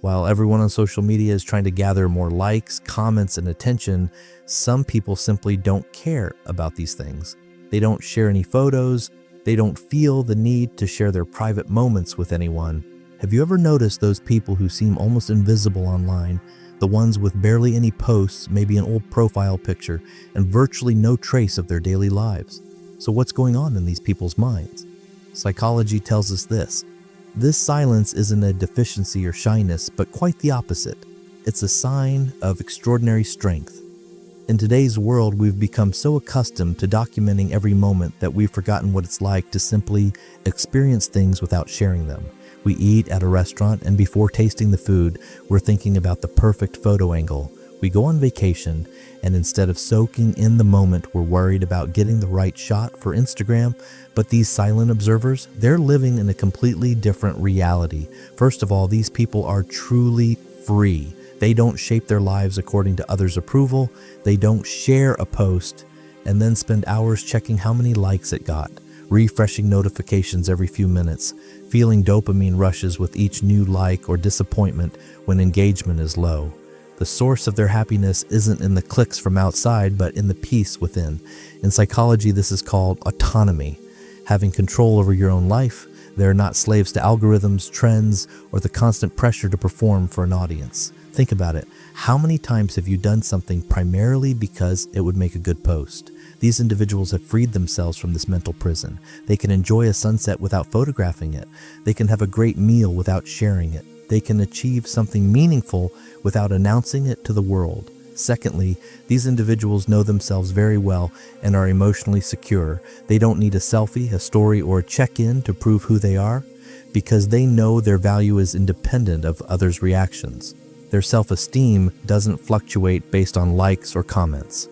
While everyone on social media is trying to gather more likes, comments, and attention, some people simply don't care about these things. They don't share any photos. They don't feel the need to share their private moments with anyone. Have you ever noticed those people who seem almost invisible online? The ones with barely any posts, maybe an old profile picture, and virtually no trace of their daily lives. So what's going on in these people's minds? Psychology tells us this. This silence isn't a deficiency or shyness, but quite the opposite. It's a sign of extraordinary strength. In today's world, we've become so accustomed to documenting every moment that we've forgotten what it's like to simply experience things without sharing them. We eat at a restaurant, and before tasting the food, we're thinking about the perfect photo angle. We go on vacation, and instead of soaking in the moment, we're worried about getting the right shot for Instagram. But these silent observers, they're living in a completely different reality. First of all, these people are truly free. They don't shape their lives according to others' approval. They don't share a post and then spend hours checking how many likes it got, refreshing notifications every few minutes, feeling dopamine rushes with each new like or disappointment when engagement is low. The source of their happiness isn't in the clicks from outside, but in the peace within. In psychology, this is called autonomy, having control over your own life. They're not slaves to algorithms, trends, or the constant pressure to perform for an audience. Think about it. How many times have you done something primarily because it would make a good post? These individuals have freed themselves from this mental prison. They can enjoy a sunset without photographing it. They can have a great meal without sharing it. They can achieve something meaningful without announcing it to the world. Secondly, these individuals know themselves very well and are emotionally secure. They don't need a selfie, a story, or a check-in to prove who they are, because they know their value is independent of others' reactions. Their self-esteem doesn't fluctuate based on likes or comments.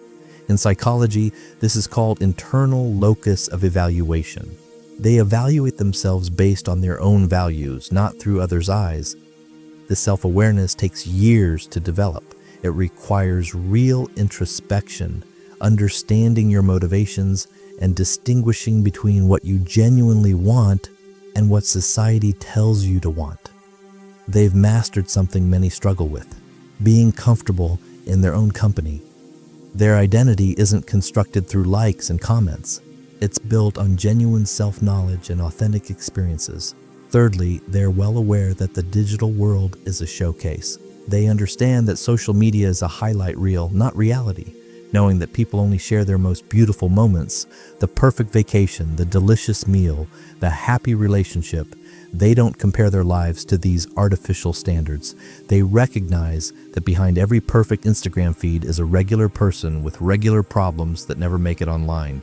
In psychology, this is called internal locus of evaluation. They evaluate themselves based on their own values, not through others' eyes. This self-awareness takes years to develop. It requires real introspection, understanding your motivations, and distinguishing between what you genuinely want and what society tells you to want. They've mastered something many struggle with, being comfortable in their own company. Their identity isn't constructed through likes and comments. It's built on genuine self-knowledge and authentic experiences. Thirdly, they're well aware that the digital world is a showcase. They understand that social media is a highlight reel, not reality. Knowing that people only share their most beautiful moments, the perfect vacation, the delicious meal, the happy relationship, they don't compare their lives to these artificial standards. They recognize that behind every perfect Instagram feed is a regular person with regular problems that never make it online.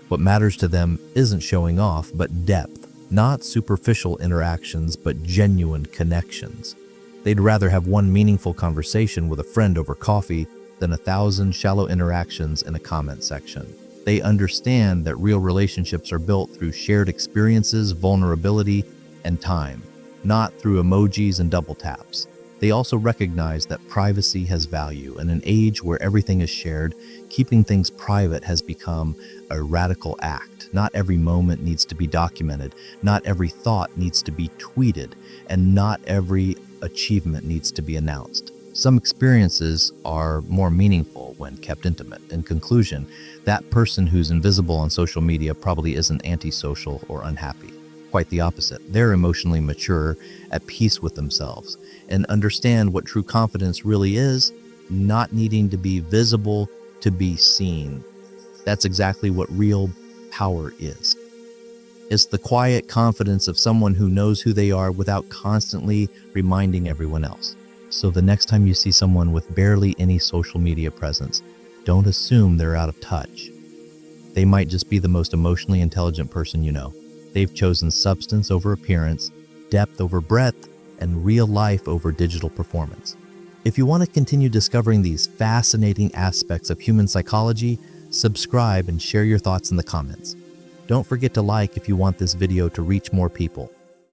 What matters to them isn't showing off, but depth. Not superficial interactions, but genuine connections. They'd rather have one meaningful conversation with a friend over coffee than 1,000 shallow interactions in a comment section. They understand that real relationships are built through shared experiences, vulnerability, and time, not through emojis and double taps. They also recognize that privacy has value. In an age where everything is shared, keeping things private has become a radical act. Not every moment needs to be documented, not every thought needs to be tweeted, and not every achievement needs to be announced. Some experiences are more meaningful when kept intimate. In conclusion, that person who's invisible on social media probably isn't antisocial or unhappy. Quite the opposite. They're emotionally mature, at peace with themselves, and understand what true confidence really is, not needing to be visible to be seen. That's exactly what real power is. It's the quiet confidence of someone who knows who they are without constantly reminding everyone else. So the next time you see someone with barely any social media presence, don't assume they're out of touch. They might just be the most emotionally intelligent person you know. They've chosen substance over appearance, depth over breadth, and real life over digital performance. If you want to continue discovering these fascinating aspects of human psychology, subscribe and share your thoughts in the comments. Don't forget to like if you want this video to reach more people.